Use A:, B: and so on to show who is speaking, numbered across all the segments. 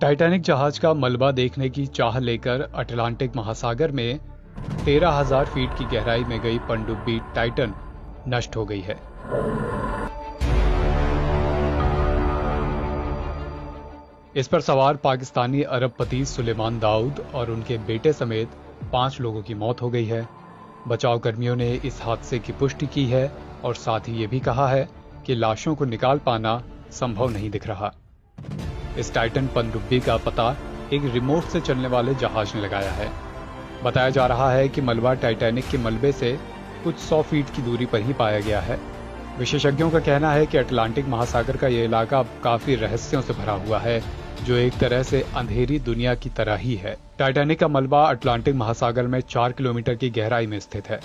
A: Titanic जहाज का मलबा देखने की चाह लेकर अटलांटिक महासागर में 13,000 फीट की गहराई में गई पनडुब्बी टाइटन नष्ट हो गई है। इस पर सवार पाकिस्तानी अरबपति सुलेमान दाऊद और उनके बेटे समेत 5 लोगों की मौत हो गई है। बचाव कर्मियों ने इस हादसे की पुष्टि की है और साथ ही ये भी कहा है कि लाशों को निकाल पाना संभव नहीं दिख रहा। इस टाइटन पनडुब्बी का पता एक रिमोट से चलने वाले जहाज ने लगाया है। बताया जा रहा है कि मलबा टाइटैनिक के मलबे से कुछ 100 फीट की दूरी पर ही पाया गया है। विशेषज्ञों का कहना है कि अटलांटिक महासागर का यह इलाका काफी रहस्यों से भरा हुआ है, जो एक तरह से अंधेरी दुनिया की तरह ही है। टाइटैनिक का मलबा अटलांटिक महासागर में 4 किलोमीटर की गहराई में स्थित है।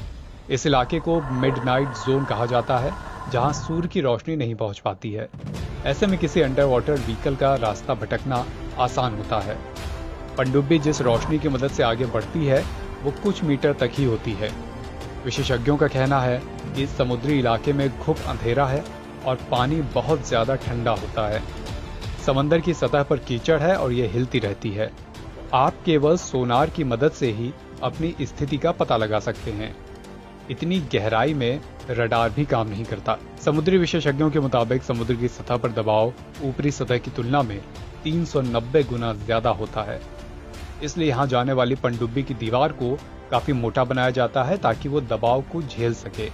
A: इस इलाके को मिडनाइट जोन कहा जाता है, जहां सूर्य की रोशनी नहीं पहुंच पाती है। ऐसे में किसी अंडर वाटर व्हीकल का रास्ता भटकना आसान होता है। पनडुब्बी जिस रोशनी की मदद से आगे बढ़ती है वो कुछ मीटर तक ही होती है। विशेषज्ञों का कहना है कि इस समुद्री इलाके में घुप अंधेरा है और पानी बहुत ज्यादा ठंडा होता है। समंदर की सतह पर कीचड़ है और ये हिलती रहती है। आप केवल सोनार की मदद से ही अपनी स्थिति का पता लगा सकते हैं। इतनी गहराई में रडार भी काम नहीं करता। समुद्री विशेषज्ञों के मुताबिक समुद्र की सतह पर दबाव ऊपरी सतह की तुलना में 390 गुना ज्यादा होता है। इसलिए यहाँ जाने वाली पनडुब्बी की दीवार को काफी मोटा बनाया जाता है ताकि वो दबाव को झेल सके।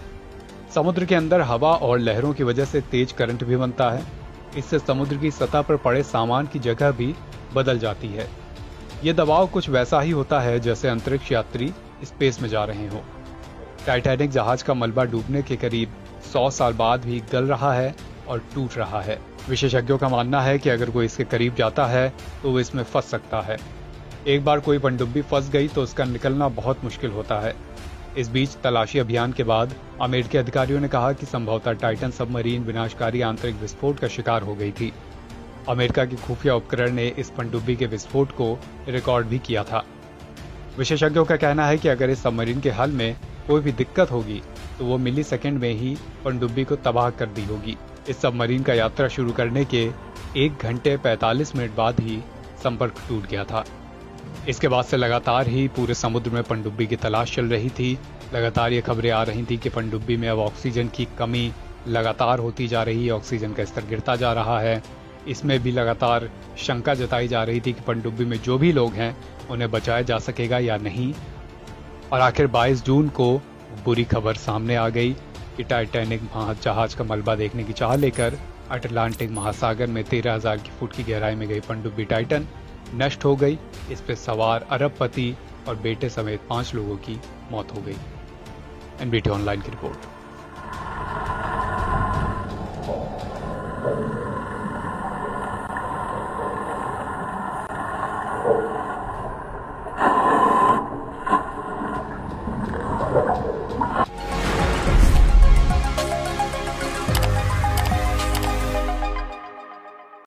A: समुद्र के अंदर हवा और लहरों की वजह से तेज करंट भी बनता है। इससे समुद्र की सतह पर पड़े सामान की जगह भी बदल जाती है। ये दबाव कुछ वैसा ही होता है जैसे अंतरिक्ष यात्री स्पेस में जा रहे हों। टाइटैनिक जहाज का मलबा डूबने के करीब 100 साल बाद भी गल रहा है और टूट रहा है। विशेषज्ञों का मानना है कि अगर कोई इसके करीब जाता है तो वो इसमें फंस सकता है। एक बार कोई पनडुब्बी फंस गई तो उसका निकलना बहुत मुश्किल होता है। इस बीच तलाशी अभियान के बाद अमेरिकी अधिकारियों ने कहा कि संभवतः टाइटन सबमरीन विनाशकारी आंतरिक विस्फोट का शिकार हो गई थी। अमेरिका के खुफिया उपकरण ने इस पनडुब्बी के विस्फोट को रिकॉर्ड भी किया था। विशेषज्ञों का कहना है कि अगर इस सबमरीन के हल में कोई भी दिक्कत होगी तो वो मिली सेकेंड में ही पनडुब्बी को तबाह कर दी होगी। इस सबमरीन का यात्रा शुरू करने के 1 घंटे 45 मिनट बाद ही संपर्क टूट गया था। इसके बाद से लगातार ही पूरे समुद्र में पनडुब्बी की तलाश चल रही थी। लगातार ये खबरें आ रही थी कि पनडुब्बी में अब ऑक्सीजन की कमी लगातार होती जा रही है, ऑक्सीजन का स्तर गिरता जा रहा है। इसमें भी लगातार शंका जताई जा रही थी कि पनडुब्बी में जो भी लोग हैं उन्हें बचाया जा सकेगा या नहीं। और आखिर 22 जून को बुरी खबर सामने आ गई कि टाइटैनिक जहाज का मलबा देखने की चाह लेकर अटलांटिक महासागर में 13,000 फुट की गहराई में गई पनडुब्बी टाइटन नष्ट हो गई। इस पर सवार अरबपति और बेटे समेत 5 लोगों की मौत हो गई। एनबीटी ऑनलाइन की रिपोर्ट।